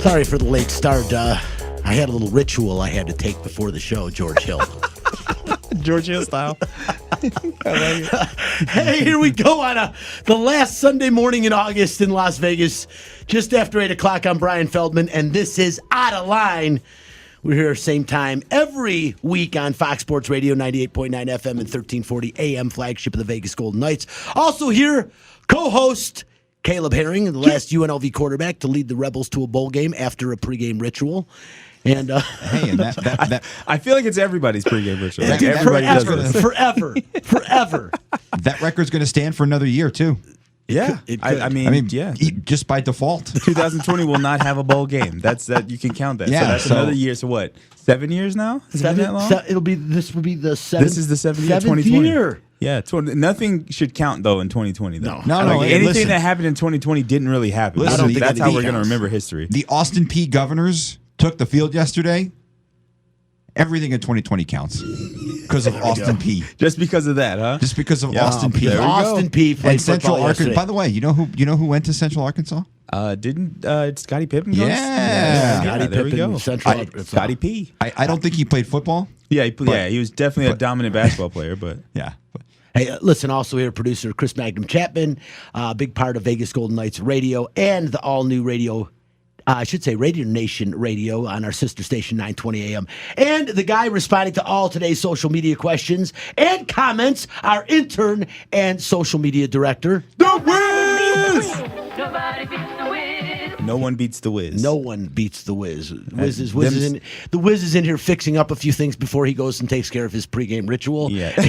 Sorry for the late start. I had a little ritual I had to take before the show, George Hill. George Hill style. I like it. Hey, here we go on the last Sunday morning in August in Las Vegas, just after 8 o'clock. I'm Brian Feldman, and this is Outta Line. We're here same time every week on Fox Sports Radio, 98.9 FM and 1340 AM, flagship of the Vegas Golden Knights. Also here, co-host Caleb Herring, the last UNLV quarterback to lead the Rebels to a bowl game after a pregame ritual. And hey, and that I feel like it's everybody's pregame ritual. Like dude, everybody does this. forever. that record's going to stand for another year too. Yeah, I mean, yeah. Just by default. 2020 will not have a bowl game. That's that you can count that. Yeah, so that's another year. So what? 7 years now? Has it been that long? This will be the seventh. This is the seventh year. 2020. Yeah, nothing should count though in 2020 though. No. Anything that happened in 2020 didn't really happen. Listen, that's how we're going to remember history. The Austin P Governors took the field yesterday. Everything in 2020 counts because of Austin P. Just because of that, huh? Just because of Austin P. Austin P. played and Central football Arkansas. yesterday. By the way, you know who went to Central Arkansas? Didn't Scottie Pippen go? Yeah. Scottie there we Pippen, go. Central Arkansas. Scottie P. I don't think he played football. Yeah, he was definitely a dominant basketball player, but yeah. Hey, listen, also here, producer Chris Magnum Chapman, big part of Vegas Golden Knights Radio and the all-new radio, I should say Radio Nation Radio on our sister station, 920 AM. And the guy responding to all today's social media questions and comments, our intern and social media director, The Wiz! no one beats the Wiz. No one beats the Wiz. The Wiz is in here fixing up a few things before he goes and takes care of his pregame ritual. Yeah.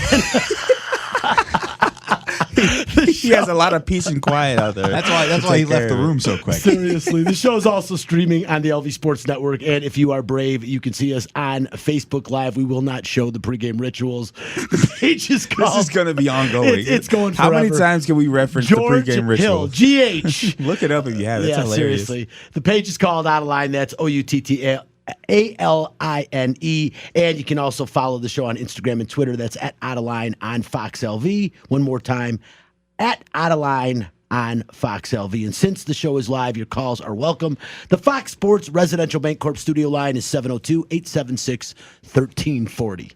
He has a lot of peace and quiet out there. That's why he left the room so quick. Seriously. The show is also streaming on the LV Sports Network, and if you are brave, you can see us on Facebook Live. We will not show the pregame rituals. The page is called... This is going to be ongoing. It's going forever. How many times can we reference George the pregame rituals? Hill, GH. Look it up if you have it. It's hilarious. Seriously. The page is called Outta Line. That's OUTTALINE. And you can also follow the show on Instagram and Twitter. That's at Outta Line on Fox LV. One more time, at Outta Line on Fox LV. And since the show is live, your calls are welcome. The Fox Sports Residential Bancorp studio line is 702-876-1340.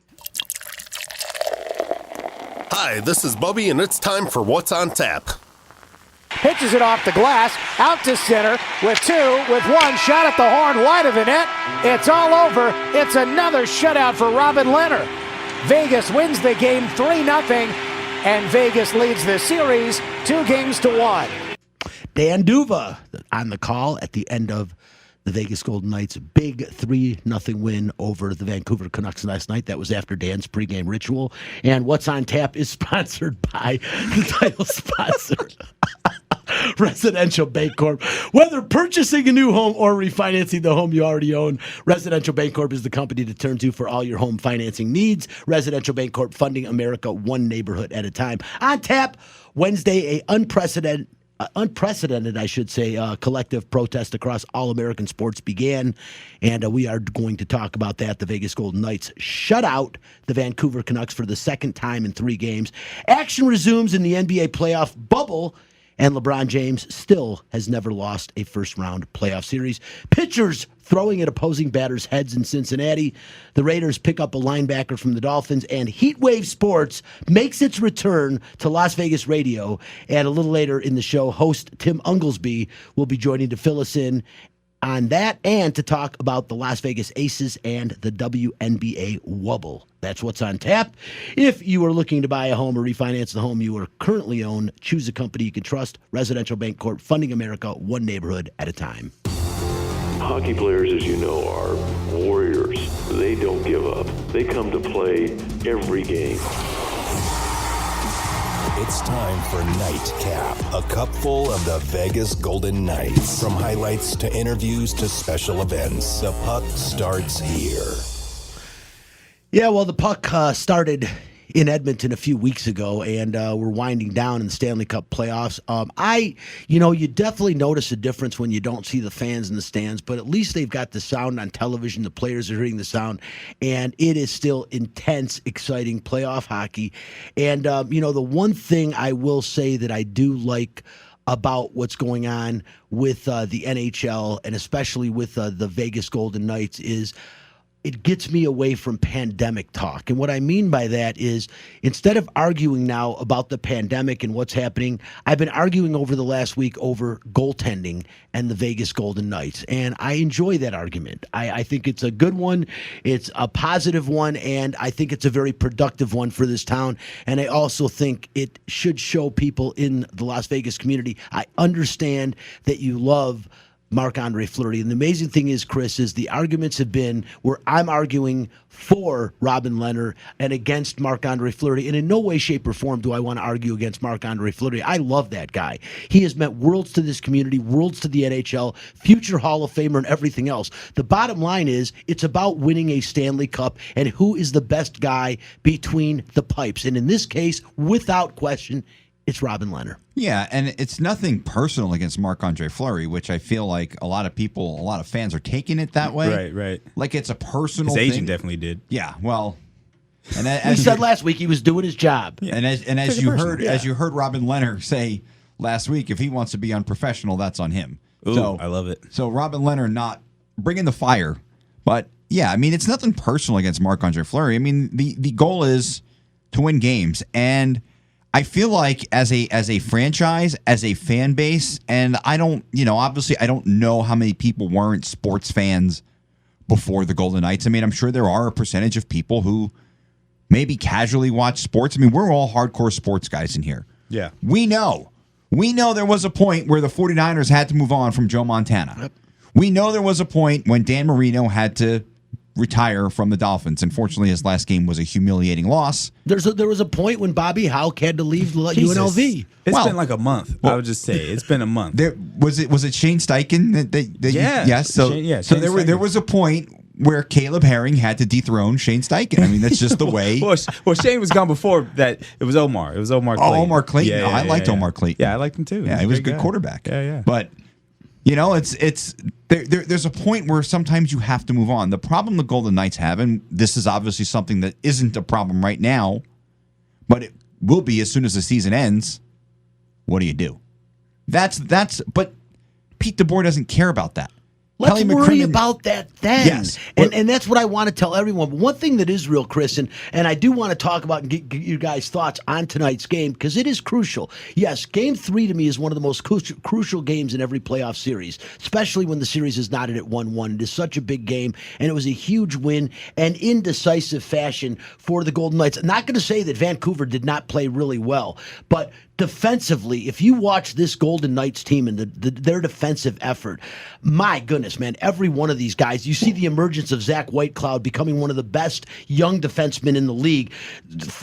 Hi, this is Bubby, and it's time for What's on Tap. Pitches it off the glass, out to center, with one, shot at the horn, wide of the net. It's all over. It's another shutout for Robin Leonard. Vegas wins the game 3-0, and Vegas leads the series 2-1. Dan Duva on the call at the end of the Vegas Golden Knights' big 3-0 win over the Vancouver Canucks last night. That was after Dan's pregame ritual. And What's on Tap is sponsored by the title sponsor, Residential Bancorp. Whether purchasing a new home or refinancing the home you already own, Residential Bancorp is the company to turn to for all your home financing needs. Residential Bancorp, funding America one neighborhood at a time. On tap, Wednesday, unprecedented, collective protest across all American sports began, and we are going to talk about that. The Vegas Golden Knights shut out the Vancouver Canucks for the second time in 3 games. Action resumes in the NBA playoff bubble, and LeBron James still has never lost a first-round playoff series. Pitchers throwing at opposing batters' heads in Cincinnati. The Raiders pick up a linebacker from the Dolphins, and Heatwave Sports makes its return to Las Vegas radio. And a little later in the show, host Tim Unglesby will be joining to fill us in on that and to talk about the Las Vegas Aces and the WNBA wubble. That's what's on tap. If you are looking to buy a home or refinance the home you are currently own, choose a company you can trust. Residential Bancorp, funding America one neighborhood at a time. Hockey players, as you know, are warriors. They don't give up. They come to play every game. It's time for Nightcap, a cupful of the Vegas Golden Knights. From highlights to interviews to special events, the puck starts here. Yeah, well, the puck started in Edmonton a few weeks ago, and we're winding down in the Stanley Cup playoffs. You definitely notice a difference when you don't see the fans in the stands, but at least they've got the sound on television. The players are hearing the sound, and it is still intense, exciting playoff hockey. And, the one thing I will say that I do like about what's going on with the NHL and especially with the Vegas Golden Knights is it gets me away from pandemic talk. And what I mean by that is instead of arguing now about the pandemic and what's happening, I've been arguing over the last week over goaltending and the Vegas Golden Knights. And I enjoy that argument. I think it's a good one. It's a positive one. And I think it's a very productive one for this town. And I also think it should show people in the Las Vegas community, I understand that you love Marc-Andre Fleury. And the amazing thing is, Chris, is the arguments have been where I'm arguing for Robin Lehner and against Marc-Andre Fleury. And in no way, shape, or form do I want to argue against Marc-Andre Fleury. I love that guy. He has meant worlds to this community, worlds to the NHL, future Hall of Famer, and everything else. The bottom line is it's about winning a Stanley Cup and who is the best guy between the pipes. And in this case, without question, it's Robin Lehner. Yeah, and it's nothing personal against Marc-Andre Fleury, which I feel like a lot of fans are taking it that way. Right. Like it's a personal His agent thing. definitely did. Yeah, well, and We said last week he was doing his job. and as you heard Robin Lehner say last week, if he wants to be unprofessional, that's on him. Ooh, So I love it. So Robin Lehner not bringing the fire, but yeah, I mean it's nothing personal against Marc-Andre Fleury. I mean the goal is to win games, and I feel like as a franchise, as a fan base, and I don't, obviously I don't know how many people weren't sports fans before the Golden Knights. I mean, I'm sure there are a percentage of people who maybe casually watch sports. I mean, we're all hardcore sports guys in here. Yeah. We know there was a point where the 49ers had to move on from Joe Montana. Yep. We know there was a point when Dan Marino had to retire from the Dolphins. Unfortunately, his last game was a humiliating loss. There was a point when Bobby Houck had to leave UNLV. It's been like a month. I would just say it's been a month. Was it Shane Steichen that yeah. yes. So there was a point where Caleb Herring had to dethrone Shane Steichen. I mean, that's just the way. well, Shane was gone before that. It was Omar. It was Omar Clayton. Oh, Omar Clayton. Yeah, I liked Omar Clayton. Yeah, I liked him too. Yeah, he was a good quarterback. Yeah. But it's there's a point where sometimes you have to move on. The problem the Golden Knights have, and this is obviously something that isn't a problem right now, but it will be as soon as the season ends. What do you do? But Pete DeBoer doesn't care about that. Let's worry about that then. Yes. And that's what I want to tell everyone. But one thing that is real, Chris, and I do want to talk about and get you guys' thoughts on tonight's game because it is crucial. Yes, Game 3 to me is one of the most crucial games in every playoff series, especially when the series is knotted at 1-1. It is such a big game, and it was a huge win and in decisive fashion for the Golden Knights. I'm not going to say that Vancouver did not play really well, but defensively, if you watch this Golden Knights team and their defensive effort, my goodness, man, every one of these guys, you see the emergence of Zach Whitecloud becoming one of the best young defensemen in the league.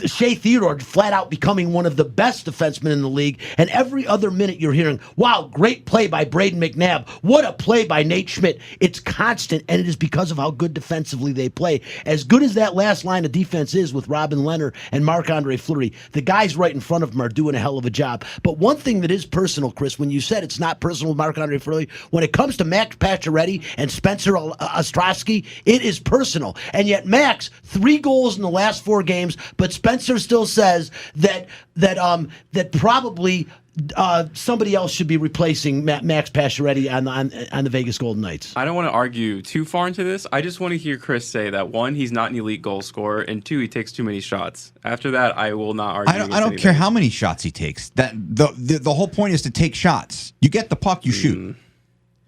Shea Theodore flat out becoming one of the best defensemen in the league. And every other minute you're hearing, wow, great play by Braden McNabb. What a play by Nate Schmidt. It's constant, and it is because of how good defensively they play. As good as that last line of defense is with Robin Lehner and Marc-Andre Fleury, the guys right in front of them are doing a hell of a job. But one thing that is personal, Chris, when you said it's not personal with Marc-Andre Fleury, when it comes to Max Pacioretty and Spencer Ostrowski, it is personal. And yet Max, 3 goals in the last 4 games, but Spencer still says that probably somebody else should be replacing Max Pacioretty on the Vegas Golden Knights. I don't want to argue too far into this. I just want to hear Chris say that 1, he's not an elite goal scorer, and 2, he takes too many shots. After that, I will not argue. I don't care how many shots he takes. That the whole point is to take shots. You get the puck, you shoot.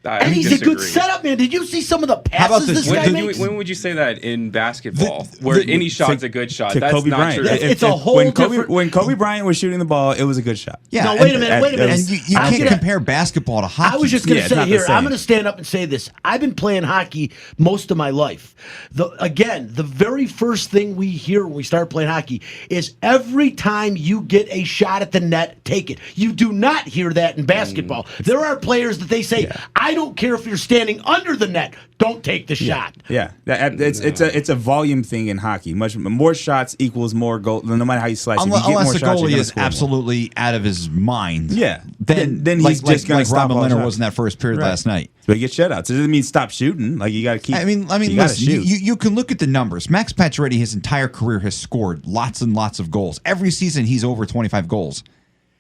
And he's a good setup man. Did you see some of the passes this guy makes? When would you say that in basketball, where any shot's a good shot? That's Kobe not Bryant. true. It's a whole different... When Kobe Bryant was shooting the ball, it was a good shot. Yeah. No, wait a minute. And you can't compare basketball to hockey. I was just going to say here, I'm going to stand up and say this. I've been playing hockey most of my life. The very first thing we hear when we start playing hockey is every time you get a shot at the net, take it. You do not hear that in basketball. There are players that they say, I don't care if you're standing under the net, don't take the shot. Yeah, it's a volume thing in hockey. Much more shots equals more goal. No matter how you slice it, unless the goalie is absolutely out of his mind. Yeah, then he's just going to stop. Robin Lehner was in that first period last night. So he gets shutouts. It doesn't mean stop shooting. Like you got to keep. I mean, listen. You can look at the numbers. Max Pacioretty, his entire career, has scored lots and lots of goals. Every season, he's over 25 goals.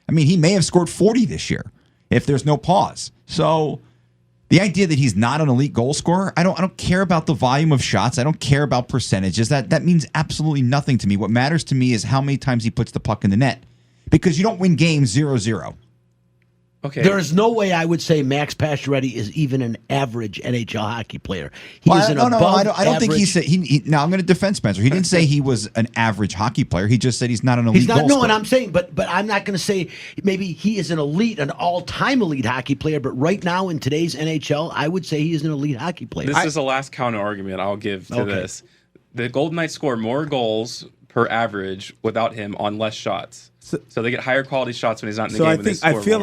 I mean, he may have scored 40 this year. if there's no pause. So the idea that he's not an elite goal scorer, I don't care about the volume of shots. I don't care about percentages. That means absolutely nothing to me. What matters to me is how many times he puts the puck in the net, because you don't win games 0-0. Okay. There is no way I would say Max Pacioretty is even an average NHL hockey player. He is an above I don't think he average- said. Now I'm going to defend Spencer. He didn't say he was an average hockey player. He just said he's not an elite. He's not. goal No, scorer. and I'm saying, but I'm not going to say maybe he is an all-time elite hockey player. But right now in today's NHL, I would say he is an elite hockey player. This is the last counter argument I'll give to Okay. this. The Golden Knights score more goals per average without him on less shots. So they get higher quality shots when he's not in the So game. I and they think I score feel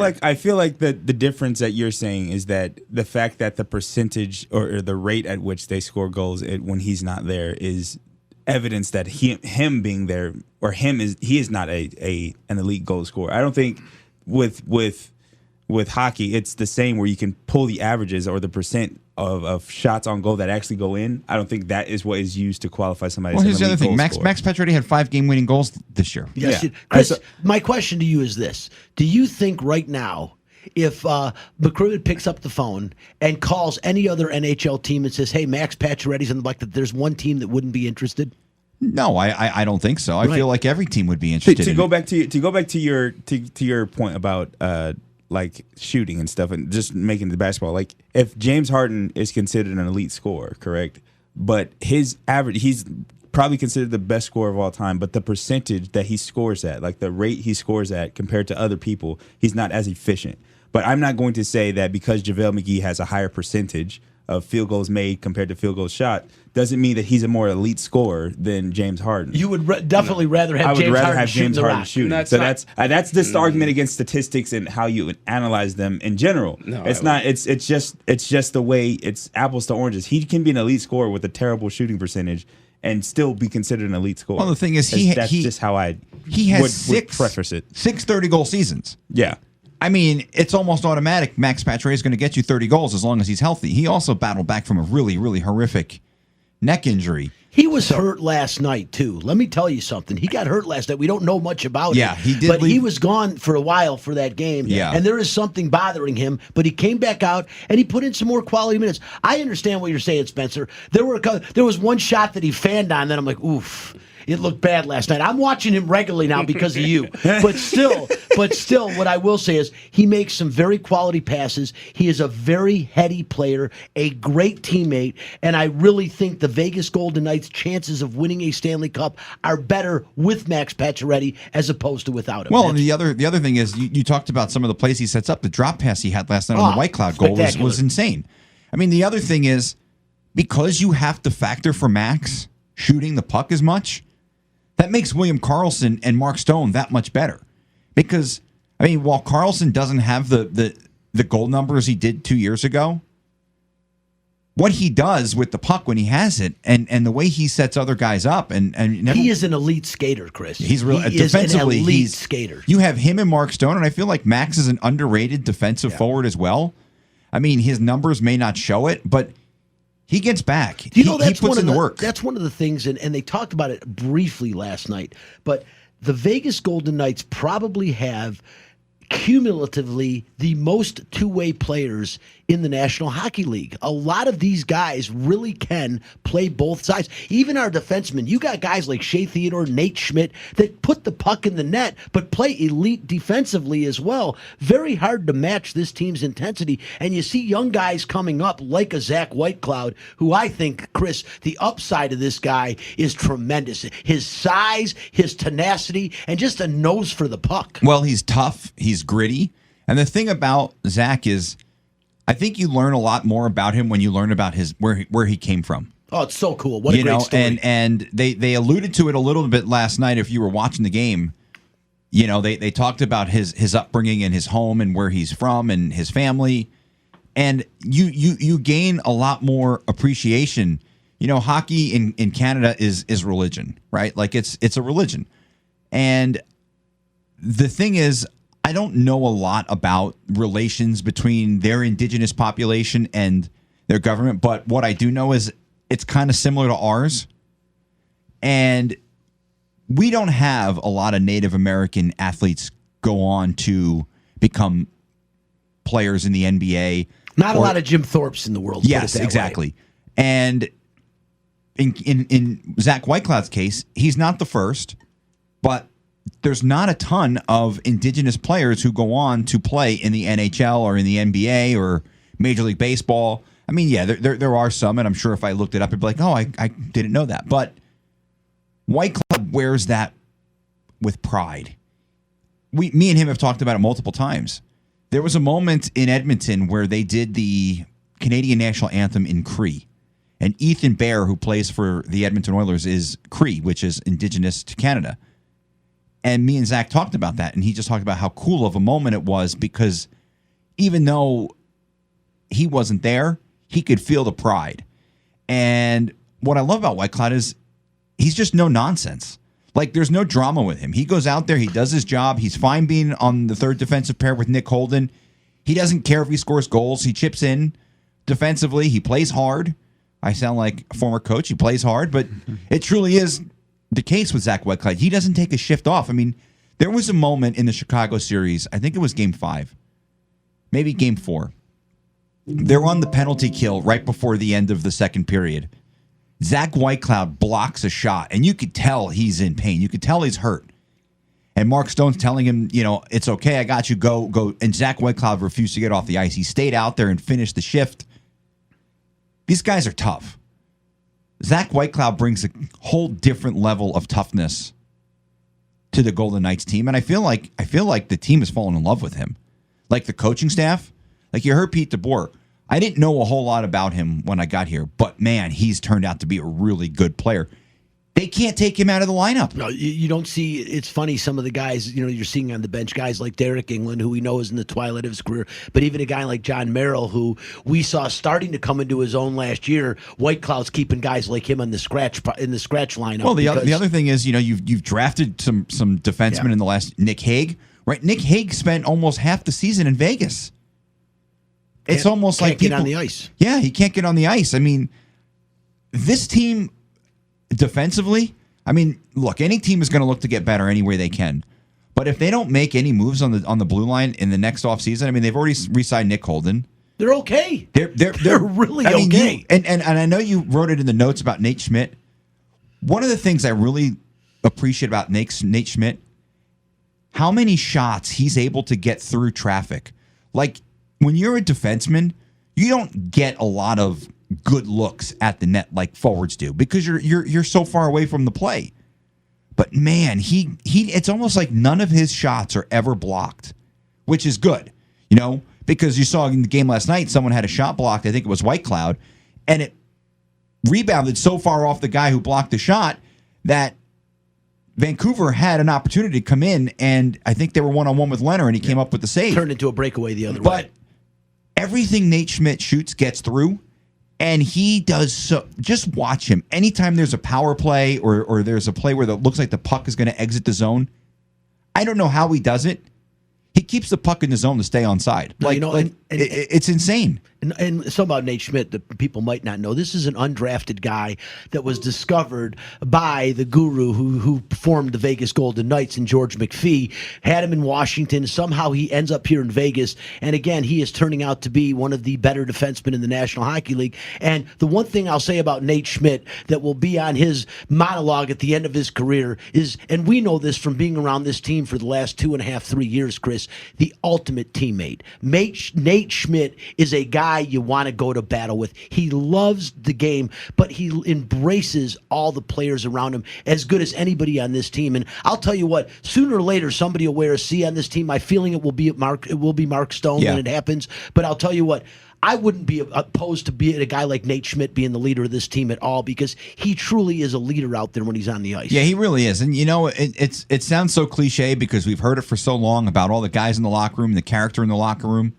more. like the difference that you're saying is that the fact that the percentage or the rate at which they score goals when he's not there is evidence that him being there or he is not an elite goal scorer. I don't think with hockey it's the same where you can pull the averages or the percent of shots on goal that actually go in. I don't think that is what is used to qualify somebody. Well, as here's an the other elite thing. goal Max scorer. Pacioretty had 5 game-winning goals this year. Yes, Yeah. Chris. So- My question to you is this: do you think right now, if McCrimmon picks up the phone and calls any other NHL team and says, "Hey, Max Pacioretty's on the block," that there's one team that wouldn't be interested? No, I don't think so. I Right. feel like every team would be to interested. in go it. back to your point about like shooting and stuff and just making the basketball, like if James Harden is considered an elite scorer, correct, but his average, he's probably considered the best scorer of all time, but the percentage that he scores at, like the rate he scores at compared to other people, he's not as efficient. But I'm not going to say that because JaVale McGee has a higher percentage of field goals made compared to field goals shot doesn't mean that he's a more elite scorer than James Harden. You would definitely rather have I would James rather Harden have shooting James the Harden rock. shooting. That's So not- that's just the argument against statistics and how you analyze them in general. No, it's I not. It's just the way it's apples to oranges. He can be an elite scorer with a terrible shooting percentage and still be considered an elite scorer. Well, the thing is, that's just how I he has would preface it. 6 30-goal seasons. Yeah. I mean, it's almost automatic. Max Pacioretty is going to get you 30 goals as long as he's healthy. He also battled back from a really, really horrific neck injury. He was hurt last night too. Let me tell you something. He got hurt last night. We don't know much about Yeah, it. he did But he leave- was gone for a while for that game. Yeah. And there is something bothering him. But he came back out and he put in some more quality minutes. I understand what you're saying, Spencer. There was one shot that he fanned on that I'm like, oof. It looked bad last night. I'm watching him regularly now because of you. But still, what I will say is he makes some very quality passes. He is a very heady player, a great teammate, and I really think the Vegas Golden Knights' chances of winning a Stanley Cup are better with Max Pacioretty as opposed to without him. Well, and the other thing is you talked about some of the plays he sets up. The drop pass he had last night on the White Cloud goal was spectacular. insane. I mean, the other thing is because you have to factor for Max shooting the puck as much, that makes William Karlsson and Mark Stone that much better. Because, I mean, while Karlsson doesn't have the goal numbers he did 2 years ago, what he does with the puck when he has it and the way he sets other guys up and never, he is an elite skater, Chris. he's real He is defensively. an elite He's skater. You have him and Mark Stone, and I feel like Max is an underrated defensive forward as well. I mean, his numbers may not show it, but he gets back. Do you know he that's puts one in of the work. That's one of the things, and they talked about it briefly last night. But the Vegas Golden Knights probably have cumulatively the most two-way players in the National Hockey League. A lot of these guys really can play both sides. Even our defensemen, you got guys like Shea Theodore, Nate Schmidt that put the puck in the net but play elite defensively as well. Very hard to match this team's intensity. And you see young guys coming up like a Zach Whitecloud, who I think, Chris, the upside of this guy is tremendous. His size, his tenacity, and just a nose for the puck. Well, he's tough. He's gritty. And the thing about Zach is, I think you learn a lot more about him when you learn about his where he came from. Oh, it's so cool. What a great story. And they alluded to it a little bit last night if you were watching the game. You know, they talked about his upbringing and his home and where he's from and his family. And you gain a lot more appreciation. You know, hockey in Canada is religion, right? Like it's a religion. And the thing is, I don't know a lot about relations between their indigenous population and their government, but what I do know is it's kind of similar to ours. And we don't have a lot of Native American athletes go on to become players in the NBA. Not a lot of Jim Thorpes in the world. Yes, exactly. And in Zach Whitecloud's case, he's not the first, but there's not a ton of indigenous players who go on to play in the NHL or in the NBA or Major League Baseball. I mean, yeah, there are some, and I'm sure if I looked it up, I'd be like, oh, I didn't know that. But Whitecloud wears that with pride. Me and him have talked about it multiple times. There was a moment in Edmonton where they did the Canadian national anthem in Cree. And Ethan Bear, who plays for the Edmonton Oilers, is Cree, which is indigenous to Canada. And me and Zach talked about that, and he just talked about how cool of a moment it was because even though he wasn't there, he could feel the pride. And what I love about Whitecloud is he's just no nonsense. Like, there's no drama with him. He goes out there, he does his job. He's fine being on the third defensive pair with Nick Holden. He doesn't care if he scores goals. He chips in defensively. He plays hard. I sound like a former coach. He plays hard, but it truly is the case with Zach Whitecloud. He doesn't take a shift off. I mean, there was a moment in the Chicago series, I think it was Game 5, maybe Game 4. They're on the penalty kill right before the end of the second period. Zach Whitecloud blocks a shot, and you could tell he's in pain. You could tell he's hurt. And Mark Stone's telling him, it's okay, I got you, go. And Zach Whitecloud refused to get off the ice. He stayed out there and finished the shift. These guys are tough. Zach Whitecloud brings a whole different level of toughness to the Golden Knights team, and I feel like the team has fallen in love with him. Like the coaching staff, like you heard Pete DeBoer. I didn't know a whole lot about him when I got here, but man, he's turned out to be a really good player. They can't take him out of the lineup. No, you don't see. It's funny. Some of the guys, you're seeing on the bench, guys like Derek England, who we know is in the twilight of his career, but even a guy like John Merrill, who we saw starting to come into his own last year. Whitecloud's keeping guys like him in the scratch lineup. Well, the other thing is, you've drafted some defensemen in the last. Nick Hague, right? Nick Hague spent almost half the season in Vegas. It's almost like can't get on the ice. Yeah, he can't get on the ice. I mean, this team defensively, I mean, look, any team is going to look to get better any way they can. But if they don't make any moves on the blue line in the next offseason, I mean, they've already re-signed Nick Holden. They're okay. They're really okay. And I know you wrote it in the notes about Nate Schmidt. One of the things I really appreciate about Nate Schmidt, how many shots he's able to get through traffic. Like, when you're a defenseman, you don't get a lot of good looks at the net like forwards do because you're so far away from the play. But man, he it's almost like none of his shots are ever blocked, which is good, because you saw in the game last night, someone had a shot blocked. I think it was Whitecloud, and it rebounded so far off the guy who blocked the shot that Vancouver had an opportunity to come in, and I think they were one-on-one with Leonard, and he came up with the save. Turned into a breakaway the other way. But everything Nate Schmidt shoots gets through, and he does so. Just watch him. Anytime there's a power play or there's a play where it looks like the puck is going to exit the zone, I don't know how he does it. He keeps the puck in the zone to stay onside. It's insane. And something about Nate Schmidt that people might not know. This is an undrafted guy that was discovered by the guru who formed the Vegas Golden Knights and George McPhee. Had him in Washington. Somehow he ends up here in Vegas. And again, he is turning out to be one of the better defensemen in the National Hockey League. And the one thing I'll say about Nate Schmidt that will be on his monologue at the end of his career is, and we know this from being around this team for the last 2.5, 3 years, Chris, the ultimate teammate. Nate Schmidt is a guy you want to go to battle with. He loves the game, but he embraces all the players around him as good as anybody on this team. And I'll tell you what, sooner or later, somebody will wear a C on this team. My feeling it will be Mark Stone when it happens. But I'll tell you what, I wouldn't be opposed to being a guy like Nate Schmidt being the leader of this team at all, because he truly is a leader out there when he's on the ice. Yeah, he really is. And it sounds so cliche because we've heard it for so long about all the guys in the locker room, the character in the locker room.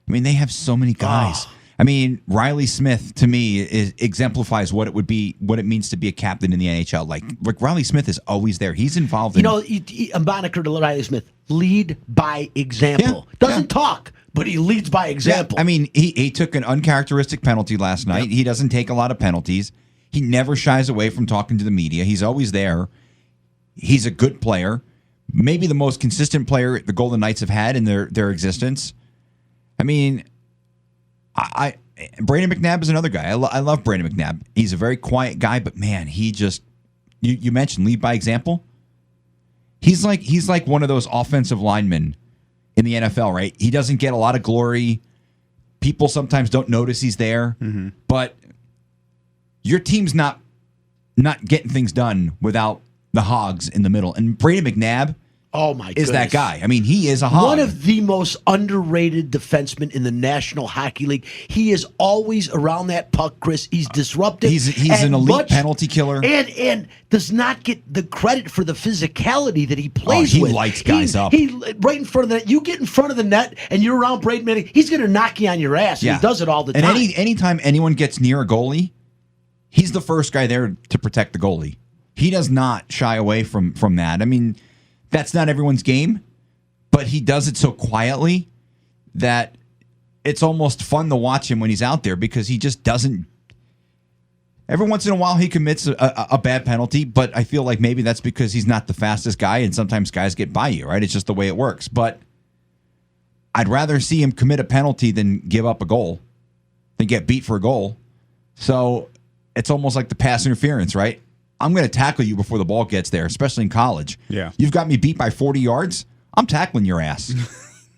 I mean, they have so many guys. I mean, Riley Smith to me exemplifies what it means to be a captain in the NHL. Like Riley Smith is always there. He's involved. A moniker to Riley Smith: lead by example. Doesn't talk, but he leads by example. Yeah, I mean, he took an uncharacteristic penalty last night. Yep. He doesn't take a lot of penalties. He never shies away from talking to the media. He's always there. He's a good player, maybe the most consistent player the Golden Knights have had in their existence. I mean, I Brandon McNabb is another guy. I love Brandon McNabb. He's a very quiet guy, but man, he just you mentioned lead by example. He's like one of those offensive linemen in the NFL, right? He doesn't get a lot of glory. People sometimes don't notice he's there, but your team's not getting things done without the hogs in the middle. And Brandon McNabb is that guy. I mean, he is a hog. One of the most underrated defensemen in the National Hockey League. He is always around that puck, Chris. He's disruptive. He's an elite penalty killer. And does not get the credit for the physicality that he plays with. He lights guys up. He right in front of the net. You get in front of the net and you're around Braden Manning, he's going to knock you on your ass. Yeah. He does it all the time. And anytime anyone gets near a goalie, he's the first guy there to protect the goalie. He does not shy away from that. I mean, that's not everyone's game, but he does it so quietly that it's almost fun to watch him when he's out there because he just doesn't. Every once in a while, he commits a bad penalty, but I feel like maybe that's because he's not the fastest guy, and sometimes guys get by you, right? It's just the way it works. But I'd rather see him commit a penalty than give up a goal, than get beat for a goal. So it's almost like the pass interference, right? I'm going to tackle you before the ball gets there, especially in college. Yeah. You've got me beat by 40 yards. I'm tackling your ass.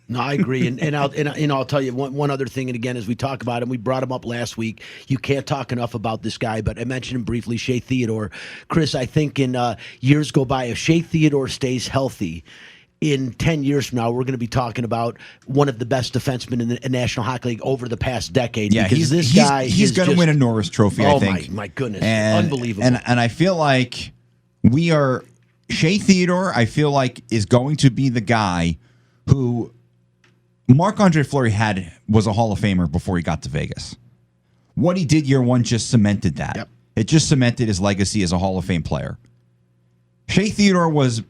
No, I agree, and I'll tell you one other thing. And again, as we talk about him, we brought him up last week. You can't talk enough about this guy, but I mentioned him briefly, Shea Theodore. Chris, I think in years go by, if Shea Theodore stays healthy, in 10 years from now, we're going to be talking about one of the best defensemen in the National Hockey League over the past decade. Yeah, because he's going to win a Norris Trophy, I think. Oh, my goodness. And, unbelievable. And I feel like Shea Theodore, I feel like, is going to be the guy who Marc-Andre Fleury was a Hall of Famer before he got to Vegas. What he did year one just cemented that. Yep. It just cemented his legacy as a Hall of Fame player. Shea Theodore was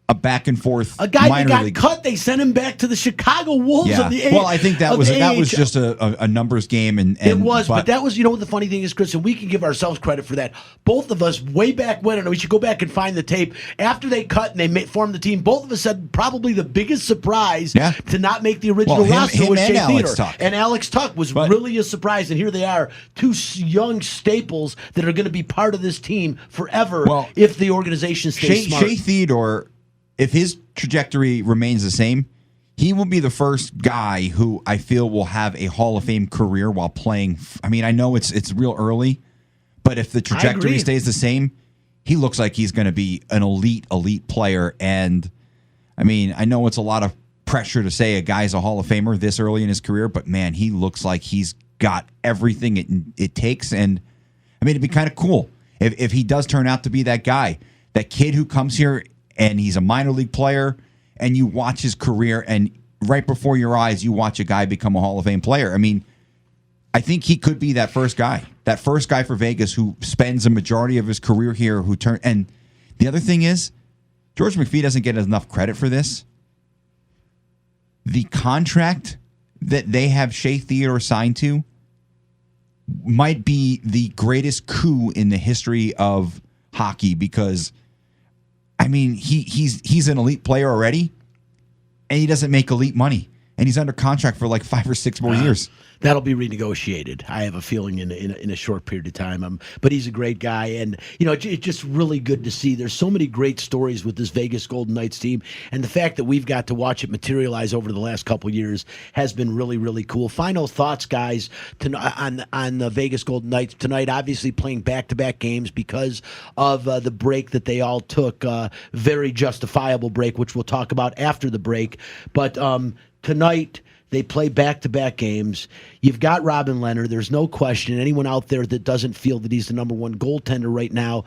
a back and forth a guy minor that got league. Cut. They sent him back to the Chicago Wolves of the age. Well, I think that was just a numbers game, and it was. But that was, what the funny thing is, Chris, and we can give ourselves credit for that. Both of us, way back when, and we should go back and find the tape after they cut and they formed the team. Both of us said probably the biggest surprise to not make the original roster was Shea Theodore. And Alex Tuck was really a surprise. And here they are, two young staples that are going to be part of this team forever if the organization stays smart. Shea Theodore, if his trajectory remains the same, he will be the first guy who I feel will have a Hall of Fame career while playing. I mean, I know it's real early, but if the trajectory stays the same, he looks like he's going to be an elite player. And I mean, I know it's a lot of pressure to say a guy's a Hall of Famer this early in his career, but man, he looks like he's got everything it takes. And I mean, it'd be kind of cool if he does turn out to be that guy, that kid who comes here and he's a minor league player, and you watch his career, and right before your eyes, you watch a guy become a Hall of Fame player. I mean, I think he could be that first guy for Vegas who spends a majority of his career here. And the other thing is, George McPhee doesn't get enough credit for this. The contract that they have Shea Theodore signed to might be the greatest coup in the history of hockey because, I mean, he's an elite player already, and he doesn't make elite money, and he's under contract for like 5 or 6 more years. That'll be renegotiated, I have a feeling, in a short period of time. But he's a great guy, and it's just really good to see. There's so many great stories with this Vegas Golden Knights team, and the fact that we've got to watch it materialize over the last couple of years has been really, really cool. Final thoughts, guys, on the Vegas Golden Knights tonight. Obviously, playing back-to-back games because of the break that they all took, very justifiable break, which we'll talk about after the break. But tonight, they play back-to-back games. You've got Robin Leonard. There's no question. Anyone out there that doesn't feel that he's the number one goaltender right now,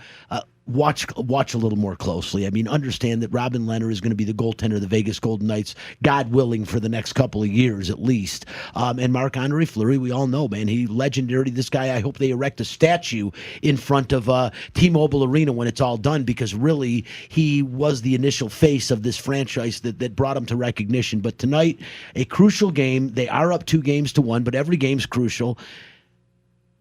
watch a little more closely. I mean, understand that Robin Leonard is going to be the goaltender of the Vegas Golden Knights, God willing, for the next couple of years at least. And Marc-Andre Fleury, we all know, man, he legendary. This guy, I hope they erect a statue in front of T-Mobile Arena when it's all done, because really he was the initial face of this franchise that brought him to recognition. But tonight, a crucial game. They are up 2-1, but every game's crucial.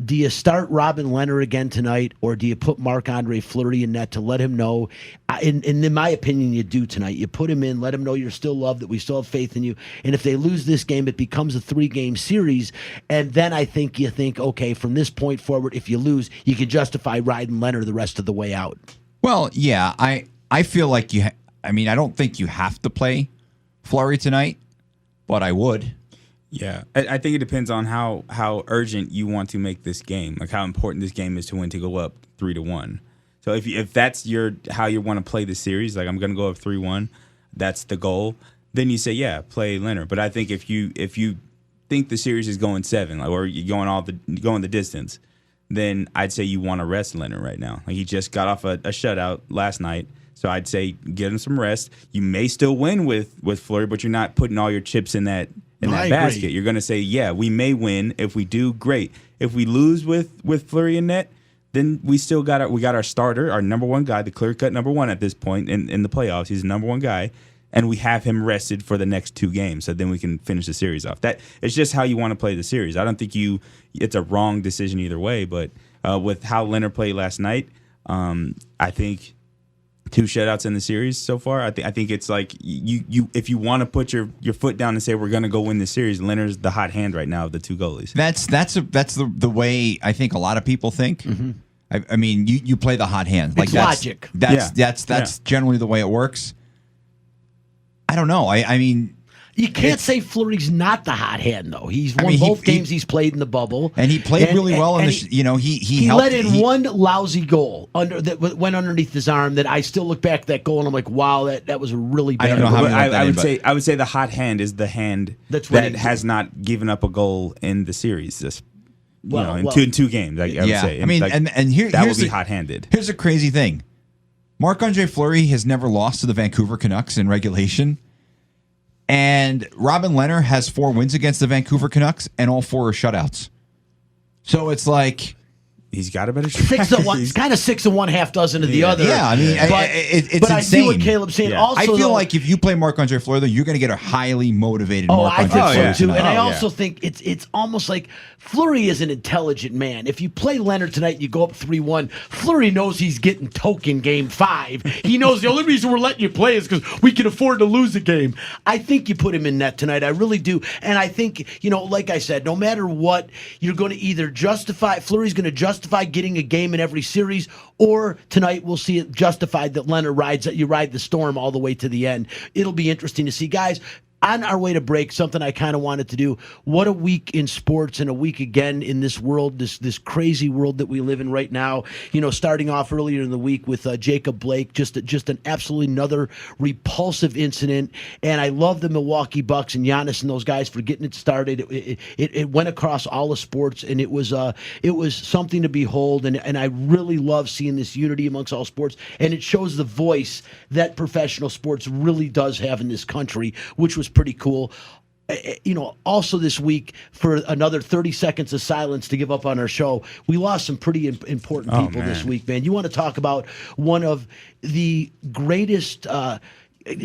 do you start Robin Leonard again tonight, or do you put Marc-Andre Fleury in net to let him know? And in my opinion, you do tonight. You put him in, let him know you're still loved, that we still have faith in you. And if they lose this game, it becomes a 3-game series. And then I think you think, okay, from this point forward, if you lose, you can justify riding Leonard the rest of the way out. Well, yeah, I feel like I don't think you have to play Fleury tonight, but I would. Yeah, I think it depends on how urgent you want to make this game, like how important this game is to win to go up 3-1. So if that's how you want to play the series, like I'm going to go up 3-1, that's the goal. Then you say, yeah, play Leonard. But I think if you think the series is going 7, like, or you're going the distance, then I'd say you want to rest Leonard right now. Like he just got off a shutout last night. So I'd say get him some rest. You may still win with Fleury, but you're not putting all your chips in that basket. Agree. You're going to say, yeah, we may win. If we do, great. If we lose with Fleury in net, then we still got our starter, our number one guy, the clear-cut number one at this point in the playoffs. He's the number one guy, and we have him rested for the next 2 games, so then we can finish the series off. That it's just how you want to play the series. I don't think it's a wrong decision either way, but with how Leonard played last night, I think 2 shutouts in the series so far. I think it's like you if you want to put your foot down and say we're going to go win the series, Leonard's the hot hand right now of the 2 goalies. That's the way I think a lot of people think. Mm-hmm. I mean, you play the hot hand. Like It's that's logic. That's generally the way it works. I don't know. I mean, you can't say Fleury's not the hot hand, though. He's won both games he's played in the bubble, and he played really well in the. He let in one lousy goal that went underneath his arm. That I still look back at that goal and I'm like, wow, that was a really bad. I don't know how goal. I would say the hot hand is the hand that has not given up a goal in the series. In 2 games. I would say. I mean, and here that here's would be hot-handed. Here's a crazy thing: Marc-Andre Fleury has never lost to the Vancouver Canucks in regulation. And Robin Leonard has 4 wins against the Vancouver Canucks, and all 4 are shutouts. So it's like he's got a better 6 of one. It's kind of 6 of one, half dozen of the other. Yeah, I mean, it's insane. I see what Caleb's saying. Yeah. Also, I feel like if you play Marc-Andre Fleury, you're going to get a highly motivated I Marc-Andre think Fleury so too. tonight. And I also think it's almost like Fleury is an intelligent man. If you play Leonard tonight and you go up 3-1, Fleury knows he's getting token game 5. He knows the only reason we're letting you play is because we can afford to lose a game. I think you put him in net tonight. I really do. And I think, like I said, no matter what, you're going to either Fleury's going to justify getting a game in every series, or tonight we'll see it justified that Leonard you ride the storm all the way to the end. It'll be interesting to see. Guys, on our way to break, something I kind of wanted to do. What a week in sports, and a week again in this world, this crazy world that we live in right now. Starting off earlier in the week with Jacob Blake, just an absolutely another repulsive incident. And I love the Milwaukee Bucks and Giannis and those guys for getting it started. It went across all the sports, and it was something to behold. And I really love seeing this unity amongst all sports, and it shows the voice that professional sports really does have in this country, which was pretty cool. Also this week, for another 30 seconds of silence to give up on our show, we lost some pretty important people this week, man. You want to talk about one of the greatest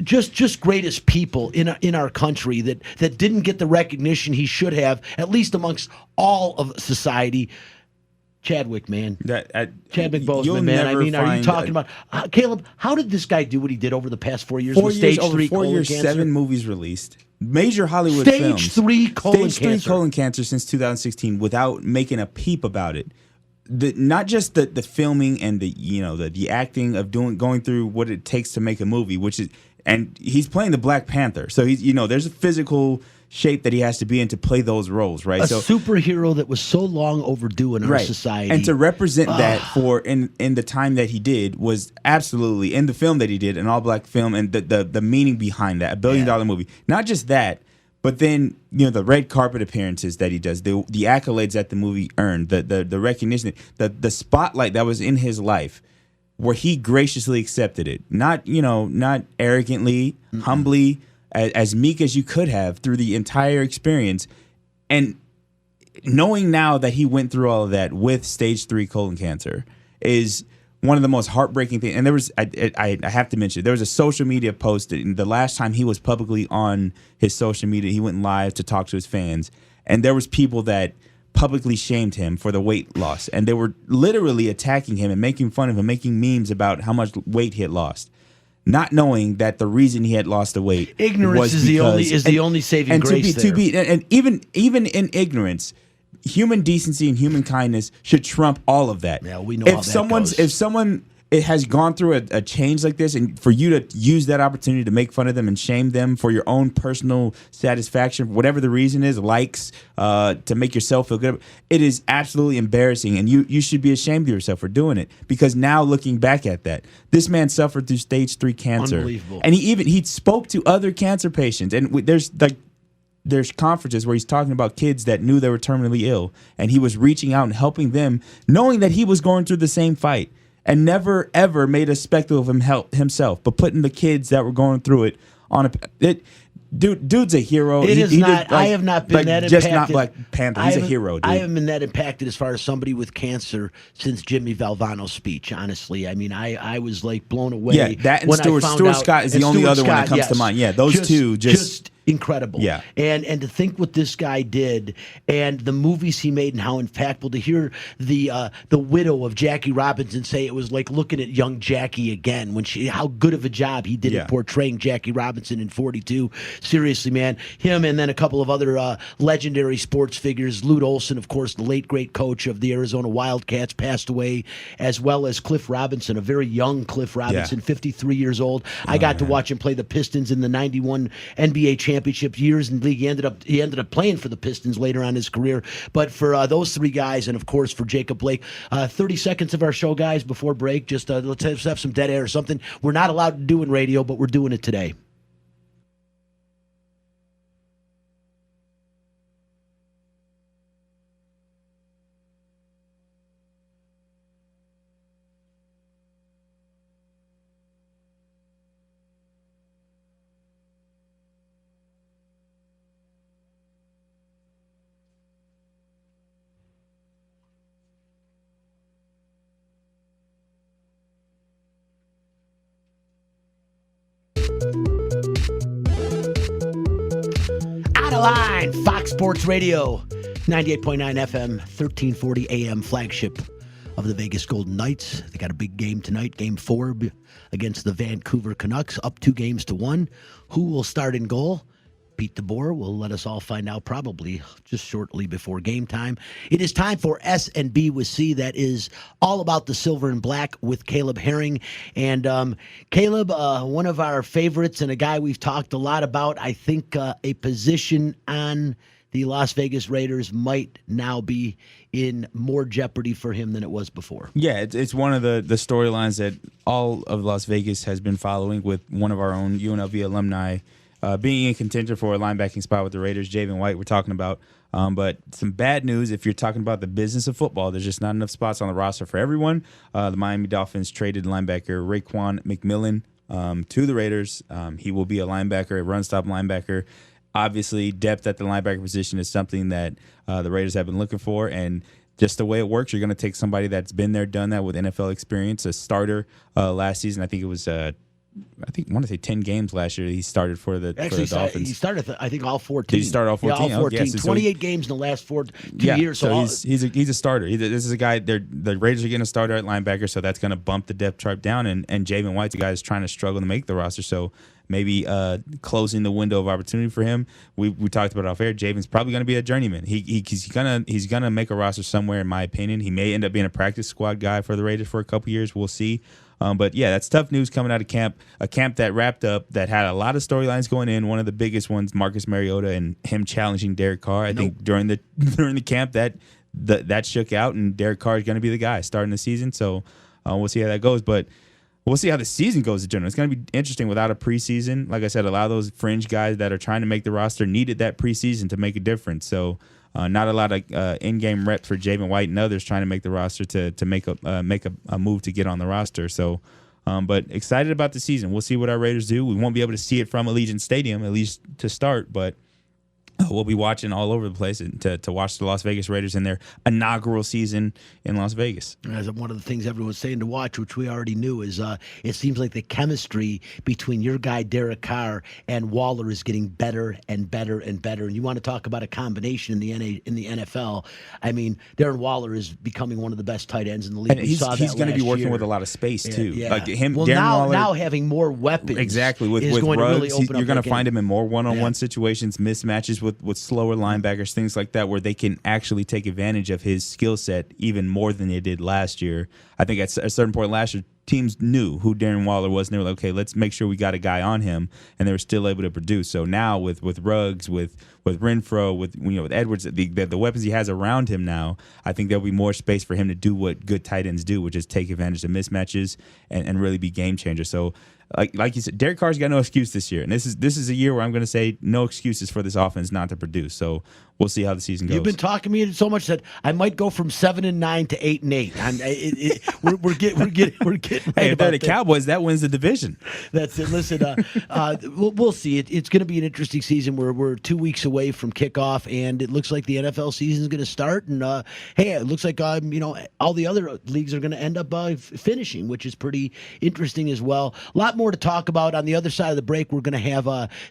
just greatest people in our country that didn't get the recognition he should have, at least amongst all of society. Chadwick, man. Chadwick Boseman, man. I mean, are you talking about Caleb? How did this guy do what he did over the past 4 years? 4 with years, stage over 3 4 colon years, cancer? 7 movies released. Major Hollywood stage films. 3 colon stage 3 cancer. colon cancer since 2016 without making a peep about it. Not just the filming and the acting of going through what it takes to make a movie, and he's playing the Black Panther, so he's there's a physical shape that he has to be in to play those roles, right? A superhero that was so long overdue in our society, and to represent that for in the time that he did was absolutely in the film that he did, an all-black film, and the meaning behind that, $1 billion movie. Not just that, but then the red carpet appearances that he does, the accolades that the movie earned, the recognition, the spotlight that was in his life, where he graciously accepted it, not arrogantly, humbly, as meek as you could have through the entire experience. And knowing now that he went through all of that with stage 3 colon cancer is one of the most heartbreaking things. And there was, I have to mention, there was a social media post that the last time he was publicly on his social media, he went live to talk to his fans. And there was people that publicly shamed him for the weight loss, and they were literally attacking him and making fun of him, making memes about how much weight he had lost, not knowing that the reason he had lost the weight Ignorance was is the only saving grace there. And even in ignorance, human decency and human kindness should trump all of that. Yeah, we know how that goes. If someone it has gone through a change like this, and for you to use that opportunity to make fun of them and shame them for your own personal satisfaction, whatever the reason is, likes, to make yourself feel good, it is absolutely embarrassing, and you should be ashamed of yourself for doing it. Because now, looking back at that, this man suffered through stage 3 cancer. Unbelievable. And he spoke to other cancer patients, and there's conferences where he's talking about kids that knew they were terminally ill, and he was reaching out and helping them, knowing that he was going through the same fight, and never ever made a spectacle of himself, but putting the kids that were going through it on a. Dude's a hero. It is not. I have not been that just impacted. Not Black Panther. He's a hero, dude. I haven't been that impacted as far as somebody with cancer since Jimmy Valvano's speech. Honestly, I mean, I was like blown away. Yeah, that and when Stuart Scott is the only other one that comes to mind. Yeah, those two just incredible. Yeah, and to think what this guy did and the movies he made and how impactful, to hear the widow of Jackie Robinson say it was like looking at young Jackie again, when how good of a job he did at portraying Jackie Robinson in 42. Seriously, man, him and then a couple of other legendary sports figures. Lute Olson, of course, the late great coach of the Arizona Wildcats, passed away, as well as Cliff Robinson, a very young Cliff Robinson, 53 years old. I got to watch him play the Pistons in the 91 NBA championship years in the league. He ended up playing for the Pistons later on in his career. But for those three guys, and of course for Jacob Blake, 30 seconds of our show, guys, before break. Just let's have some dead air or something. We're not allowed to do in radio, but we're doing it today. Outta Line, Fox Sports Radio, 98.9 FM, 1340 AM, flagship of the Vegas Golden Knights. They got a big game tonight, Game 4 against the Vancouver Canucks, up 2-1. Who will start in goal? Pete DeBoer will let us all find out probably just shortly before game time. It is time for S&B with C. That is all about the silver and black with Caleb Herring. And Caleb, one of our favorites and a guy we've talked a lot about. I think a position on the Las Vegas Raiders might now be in more jeopardy for him than it was before. Yeah, it's one of the storylines that all of Las Vegas has been following, with one of our own UNLV alumni being in contention for a linebacking spot with the Raiders. Javen White we're talking about. But some bad news if you're talking about the business of football. There's just not enough spots on the roster for everyone. The Miami Dolphins traded linebacker Raekwon McMillan to the Raiders. He will be a linebacker, a run-stop linebacker. Obviously, depth at the linebacker position is something that the Raiders have been looking for, and just the way it works, you're going to take somebody that's been there, done that with NFL experience, a starter last season. I think it was I want to say 10 games last year he started for the Dolphins. He started, I think, all 14. Did he start all 14? Yeah, all 14. So 28 games in the last 2 years. So he's a starter. This is a guy, the Raiders are getting a starter at linebacker, so that's going to bump the depth chart down. And Javen White's a guy who's trying to struggle to make the roster, so maybe closing the window of opportunity for him. We talked about it off air. Javen's probably going to be a journeyman. He's gonna make a roster somewhere, in my opinion. He may end up being a practice squad guy for the Raiders for a couple years. We'll see. But yeah, that's tough news coming out of camp. A camp that wrapped up, that had a lot of storylines going in. One of the biggest ones, Marcus Mariota and him challenging Derek Carr. I think during the camp that shook out, and Derek Carr is going to be the guy starting the season. So we'll see how that goes. But we'll see how the season goes in general. It's going to be interesting without a preseason. Like I said, a lot of those fringe guys that are trying to make the roster needed that preseason to make a difference. So not a lot of in-game reps for Javen White and others trying to make the roster to make a move to get on the roster. So, but excited about the season. We'll see what our Raiders do. We won't be able to see it from Allegiant Stadium, at least to start, but we'll be watching all over the place to watch the Las Vegas Raiders in their inaugural season in Las Vegas. As one of the things everyone's saying to watch, which we already knew, is it seems like the chemistry between your guy Derek Carr and Waller is getting better and better and better. And you want to talk about a combination in the NFL? I mean, Darren Waller is becoming one of the best tight ends in the league. And he's going to be working with a lot of space too. Yeah. Like him, well, Darren Waller, now having more weapons, exactly with going Ruggs, to really open you're going to game. find him in more one-on-one situations, mismatches with slower linebackers, things like that, where they can actually take advantage of his skill set even more than they did last year. I think at a certain point last year, teams knew who Darren Waller was, and they were like, okay, let's make sure we got a guy on him, and they were still able to produce. So now with Ruggs, with Renfro, with Edwards, the weapons he has around him now, I think there'll be more space for him to do what good tight ends do, which is take advantage of mismatches and really be game changer. So like you said, Derek Carr's got no excuse this year, and this is a year where I'm going to say no excuses for this offense not to produce. So we'll see how the season goes. You've been talking to me so much that I might go from 7-9 to 8-8. We're getting right Hey, if they're about the that. Cowboys, that wins the division. That's it. Listen, we'll see. It's going to be an interesting season. We're 2 weeks away from kickoff, and it looks like the NFL season is going to start. And hey, it looks like all the other leagues are going to end up finishing, which is pretty interesting as well. A lot more to talk about. On the other side of the break, we're going to have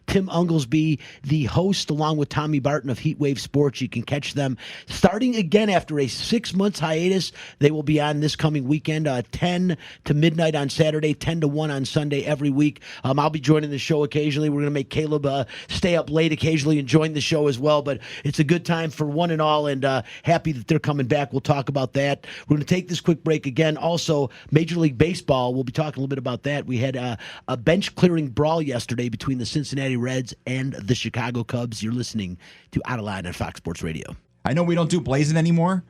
Tim Unglesby, the host, along with Tommy Barton of Heatwave Sports. You can catch them starting again after a 6 months hiatus. They will be on this coming weekend, 10 to midnight on Saturday, 10 to 1 on Sunday every week. I'll be joining the show occasionally. We're going to make Caleb stay up late occasionally and join the show as well. But it's a good time for one and all, and happy that they're coming back. We'll talk about that. We're going to take this quick break again. Also, Major League Baseball, we'll be talking a little bit about that. We had a bench-clearing brawl yesterday between the Cincinnati Reds and the Chicago Cubs. You're listening to Outta Line on Fox Sports Radio. I know we don't do Blazing anymore,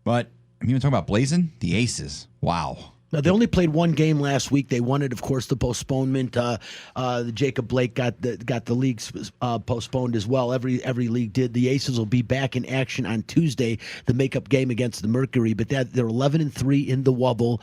but I'm even talking about Blazing. The Aces. Wow. Now, they only played one game last week. They wanted, of course, the postponement. Jacob Blake got the leagues postponed as well. Every league did. The Aces will be back in action on Tuesday, the makeup game against the Mercury. But they're 11-3 in the wubble,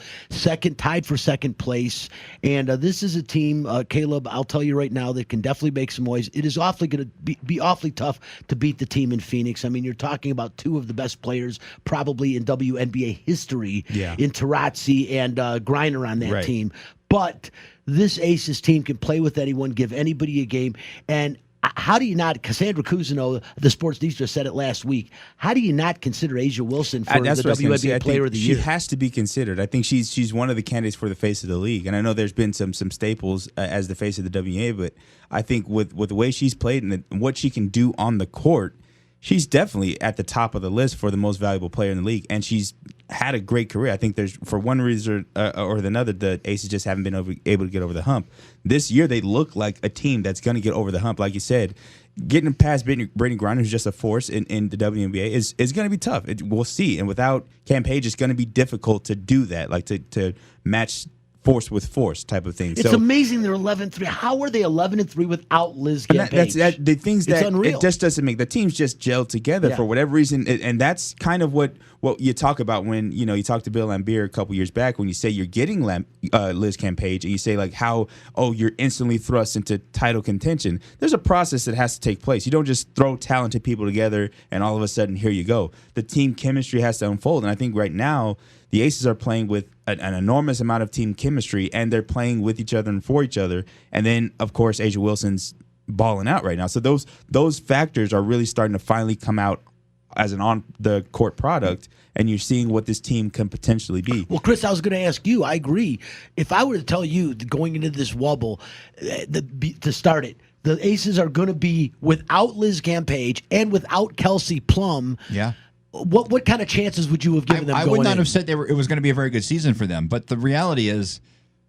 tied for second place. And this is a team, Caleb, I'll tell you right now, that can definitely make some noise. It is awfully going to be awfully tough to beat the team in Phoenix. I mean, you're talking about two of the best players probably in WNBA history, in Tarazzi and Griner on that team. But this Aces team can play with anyone, give anybody a game. And how do you not, Cassandra Cousineau, the Sports Newspaper, said it last week, how do you not consider A'ja Wilson for the WNBA Player of the Year? She has to be considered. I think she's one of the candidates for the face of the league. And I know there's been some staples as the face of the WNBA, but I think with the way she's played and what she can do on the court, she's definitely at the top of the list for the most valuable player in the league, and she's had a great career. I think there's, for one reason or another, the Aces just haven't been able to get over the hump. This year, they look like a team that's going to get over the hump. Like you said, getting past Brittany Griner, who's just a force in the WNBA, is going to be tough. We'll see. And without Cam Page, it's going to be difficult to do that, like to match force with force type of thing. It's amazing they're 11-3. How are they 11-3 without Liz Page? That's the things that unreal. It just doesn't make the teams just gel together for whatever reason, and that's kind of what you talk about when you talk to Bill Laimbeer a couple years back when you say you're getting Liz Page, and you say like how you're instantly thrust into title contention. There's a process that has to take place. You don't just throw talented people together and all of a sudden here you go. The team chemistry has to unfold, and I think right now the Aces are playing with an enormous amount of team chemistry, and they're playing with each other and for each other. And then, of course, A'ja Wilson's balling out right now. So those factors are really starting to finally come out as an on-the-court product, and you're seeing what this team can potentially be. Well, Chris, I was going to ask you, I agree. If I were to tell you going into this wobble, to start it, the Aces are going to be without Liz Page and without Kelsey Plum. Yeah. What kind of chances would you have given them? I would not have said it was going to be a very good season for them, but the reality is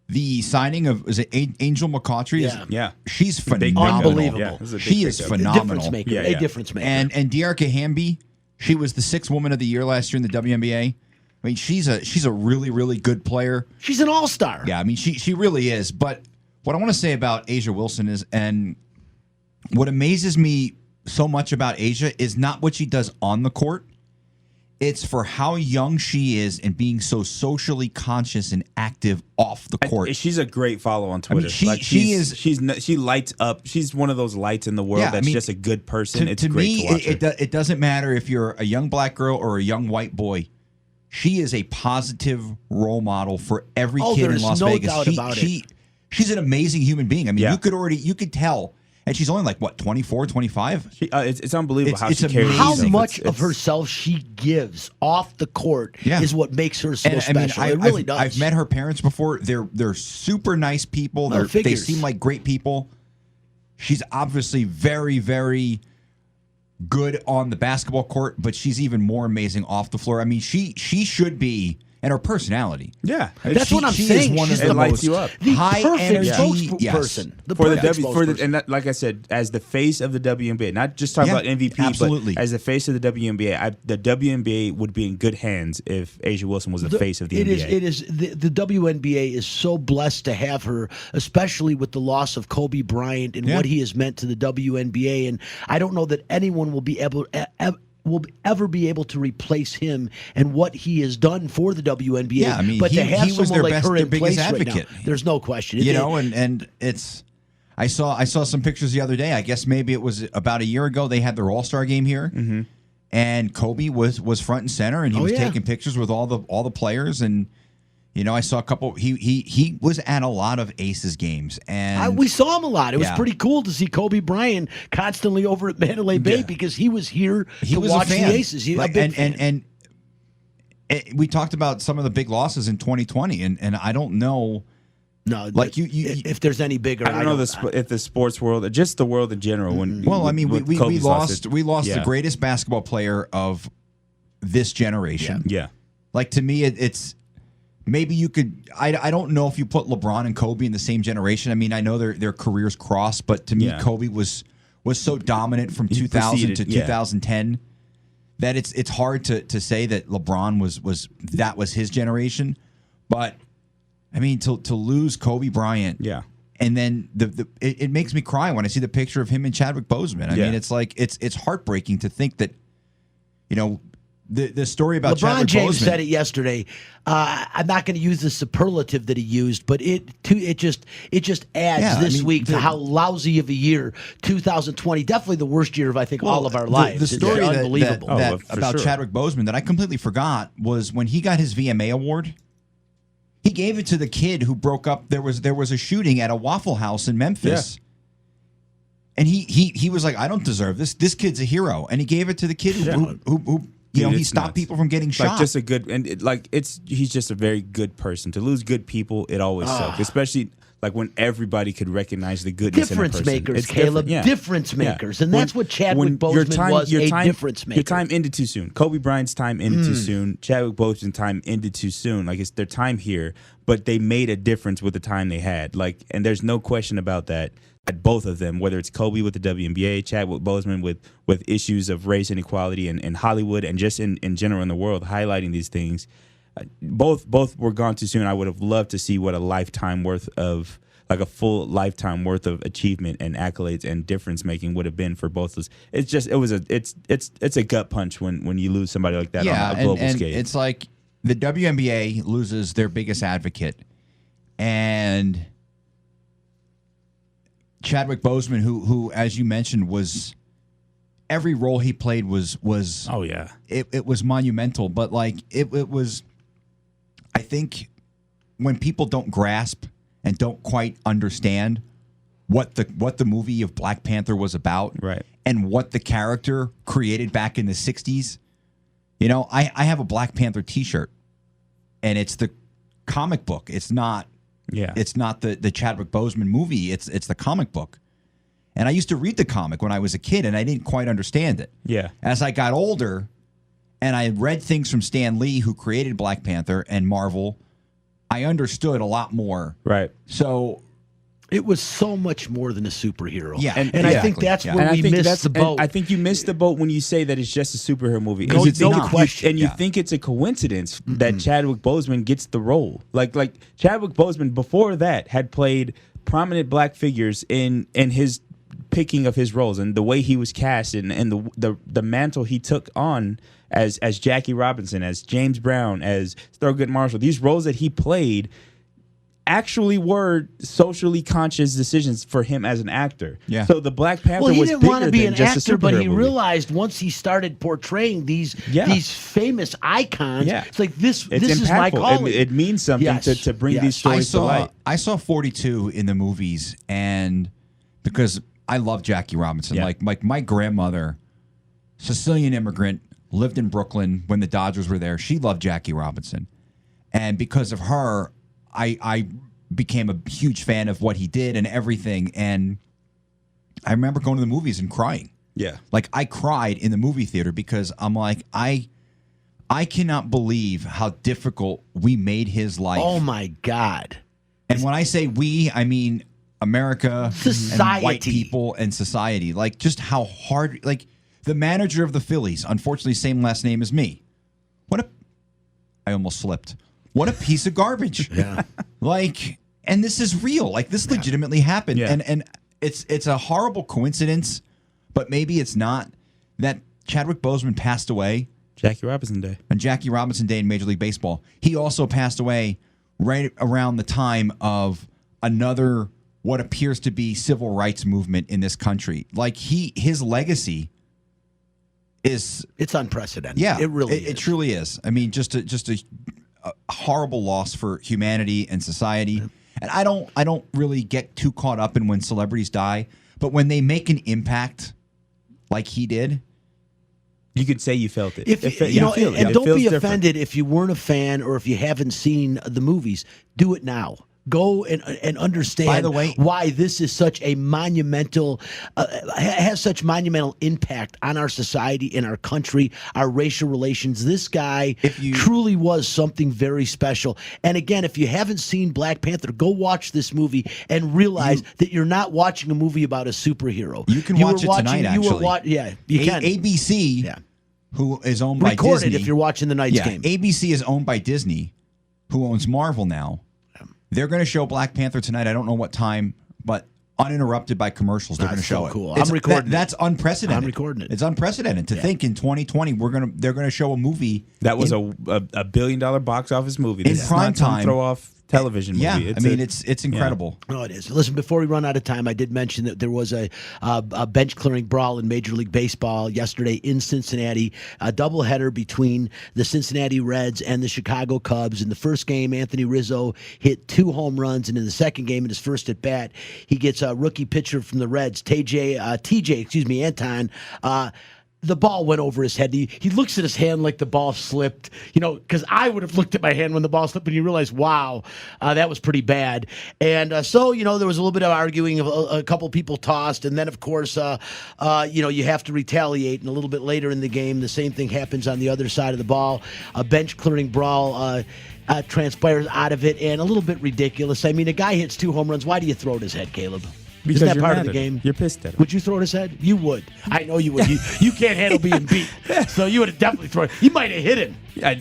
the signing of Angel McCautry. Yeah. She's phenomenal. Unbelievable. Yeah, she is phenomenal. A difference maker. And Dearica Hamby, she was the 6th Woman of the Year last year in the WNBA. I mean, she's a really, really good player. She's an all-star. Yeah, I mean, she really is. But what I want to say about A'ja Wilson is, and what amazes me so much about A'ja is not what she does on the court. It's for how young she is and being so socially conscious and active off the court. She's a great follow on Twitter. She lights up. She's one of those lights in the world that's just a good person. It's great to watch her. It doesn't matter if you're a young black girl or a young white boy. She is a positive role model for every kid in Las Vegas. Doubt about it. She's an amazing human being. I mean, you could tell. And she's only like, what, 24, 25? It's unbelievable how she carries how herself. much of herself she gives off the court is what makes her so special. I mean, it really does. I've met her parents before. They're super nice people. They seem like great people. She's obviously very, very good on the basketball court, but she's even more amazing off the floor. I mean, she should be... And her personality. Yeah. That's what I'm saying. She's the most high energy spokesperson. Like I said, as the face of the WNBA, not just talking about MVP, but as the face of the WNBA, the WNBA would be in good hands if A'ja Wilson was the face of the NBA. It is. The WNBA is so blessed to have her, especially with the loss of Kobe Bryant and what he has meant to the WNBA. And I don't know that anyone will be able will ever be able to replace him and what he has done for the WNBA. Yeah, I mean, but to have someone like her in place advocate. right now, there's no question. And it's. I saw some pictures the other day. I guess maybe it was about a year ago. They had their All-Star game here, and Kobe was front and center, and he was taking pictures with all the players. And I saw a couple. He was at a lot of Aces games, and we saw him a lot. It was pretty cool to see Kobe Bryant constantly over at Mandalay Bay because he was here to watch the Aces. And we talked about some of the big losses in 2020, and I don't know. No, like if there's any bigger, I don't know if the sports world, just the world in general. We lost the greatest basketball player of this generation. Yeah. Like to me, it's. Maybe you could. I don't know if you put LeBron and Kobe in the same generation. I mean, I know their careers crossed, but to me, Kobe was so dominant from 2000 to 2010 that it's hard to say that LeBron was his generation. But I mean, to lose Kobe Bryant, and then it makes me cry when I see the picture of him and Chadwick Boseman. I mean, it's like it's heartbreaking to think that The story about LeBron Chadwick James Boseman. said it yesterday. I'm not going to use the superlative that he used, but it just adds this week to how lousy of a year 2020. Definitely the worst year of all of our lives. The story unbelievable about Chadwick Boseman that I completely forgot was when he got his VMA award. He gave it to the kid who broke up. There was a shooting at a Waffle House in Memphis. Yeah. And he was like, I don't deserve this. This kid's a hero, and he gave it to the kid who he stopped people from getting shot. Like just a good, and he's just a very good person. To lose good people, it always sucks, especially like when everybody could recognize the goodness difference in a person. Makers, Caleb, difference makers, and that's what Chadwick Boseman was, a difference maker. Your time ended too soon. Kobe Bryant's time ended too soon. Chadwick Boseman's time ended too soon. Like it's their time here, but they made a difference with the time they had. Like, and there's no question about that. At both of them, whether it's Kobe with the WNBA, Chadwick Boseman with issues of race inequality in Hollywood and just in general in the world, highlighting these things, both were gone too soon. I would have loved to see what a lifetime worth of, like a full lifetime worth of achievement and accolades and difference making would have been for both of us. It's a gut punch when you lose somebody like that on a global scale. It's like the WNBA loses their biggest advocate, and Chadwick Boseman, who as you mentioned, was every role he played was it was monumental. But like it was, I think when people don't grasp and don't quite understand what the movie of Black Panther was about, right, and what the character created back in the 60s. I have a Black Panther T-shirt, and it's the comic book. It's not. Yeah, it's not the Chadwick Boseman movie. It's the comic book, and I used to read the comic when I was a kid, and I didn't quite understand it. Yeah, as I got older, and I read things from Stan Lee, who created Black Panther and Marvel, I understood a lot more. Right. So it was so much more than a superhero. Yeah, and I think that's where we missed the boat. I think you missed the boat when you say that it's just a superhero movie. No question. And you think it's a coincidence that Chadwick Boseman gets the role. Like Chadwick Boseman before that had played prominent black figures in his picking of his roles and the way he was cast and the mantle he took on as Jackie Robinson, as James Brown, as Thurgood Marshall, these roles that he played actually were socially conscious decisions for him as an actor. Yeah. So the Black Panther Well, he was didn't bigger want to be than an just actor, a but superhero he movie. realized once he started portraying these famous icons, it's like this is my impactful. calling. It means something to bring these stories to light. I saw 42 in the movies, and because I love Jackie Robinson. Yeah. Like my grandmother, Sicilian immigrant, lived in Brooklyn when the Dodgers were there. She loved Jackie Robinson. And because of her, I became a huge fan of what he did and everything. And I remember going to the movies and crying. Yeah. Like, I cried in the movie theater because I'm like, I cannot believe how difficult we made his life. Oh, my God. And when I say we, I mean America, Society. and white people, and society. Like, just how hard. Like, the manager of the Phillies, unfortunately, same last name as me. I almost slipped. What a piece of garbage. Yeah. Like, and this is real. Like, this legitimately happened. Yeah. And it's a horrible coincidence, but maybe it's not, that Chadwick Boseman passed away Jackie Robinson Day. on Jackie Robinson Day in Major League Baseball. He also passed away right around the time of another, what appears to be, civil rights movement in this country. Like, his legacy is, It's unprecedented. yeah, It really it is. truly is. I mean, just a horrible loss for humanity and society. And I don't really get too caught up in when celebrities die, but when they make an impact like he did, You could say you felt it. If It fe- you know, feel it. and It don't feels be different. offended if you weren't a fan or if you haven't seen the movies. Do it now. Go and understand. By the way, why this is such a monumental, has such monumental impact on our society, in our country, our racial relations. This guy truly was something very special. And again, if you haven't seen Black Panther, go watch this movie and realize that you're not watching a movie about a superhero. You can watch it tonight, actually. You can. ABC, who is owned by Record Disney. it if you're watching the Knights game. ABC is owned by Disney, who owns Marvel now. They're going to show Black Panther tonight. I don't know what time, but uninterrupted by commercials, they're going to That's show so cool. it. I'm recording it. That's unprecedented. I'm recording it. It's unprecedented to think in 2020 they're going to show a movie That was a $1 billion box office movie. in This is prime not some time. throw off television movie. Yeah, It's it's incredible. No, it is. Listen, before we run out of time, I did mention that there was a bench clearing brawl in Major League Baseball yesterday in Cincinnati, a doubleheader between the Cincinnati Reds and the Chicago Cubs. In the first game, Anthony Rizzo hit 2 home runs, and in the second game, in his first at bat, he gets a rookie pitcher from the Reds, TJ Anton. The ball went over his head. He looks at his hand like the ball slipped, because I would have looked at my hand when the ball slipped, and you realize, wow, that was pretty bad. And so, there was a little bit of arguing. A couple people tossed, and then, of course, you have to retaliate. And a little bit later in the game, the same thing happens on the other side of the ball. A bench-clearing brawl transpires out of it, and a little bit ridiculous. I mean, a guy hits 2 home runs. Why do you throw at his head, Caleb? Because Isn't that you're part mad of the at him. game? You're pissed at him. Would you throw at his head? You would. I know you would. You can't handle being beat. So you would have definitely thrown. You might have hit him.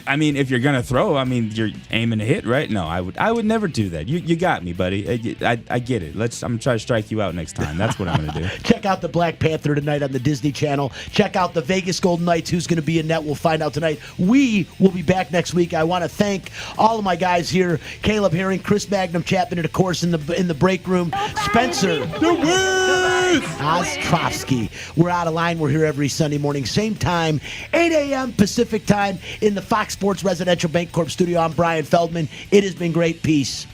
I mean, if you're gonna throw, you're aiming to hit, right? No, I would never do that. You got me, buddy. I get it. I'm gonna try to strike you out next time. That's what I'm gonna do. Check out the Black Panther tonight on the Disney Channel. Check out the Vegas Golden Knights. Who's going to be in net? We'll find out tonight. We will be back next week. I want to thank all of my guys here: Caleb Herring, Chris Magnum Chapman, and of course in the break room, Spencer Ostrovsky. We're out of line. We're here every Sunday morning, same time, 8 a.m. Pacific time, in the Fox Sports Residential Bank Corp studio. I'm Brian Feldman. It has been great. Peace.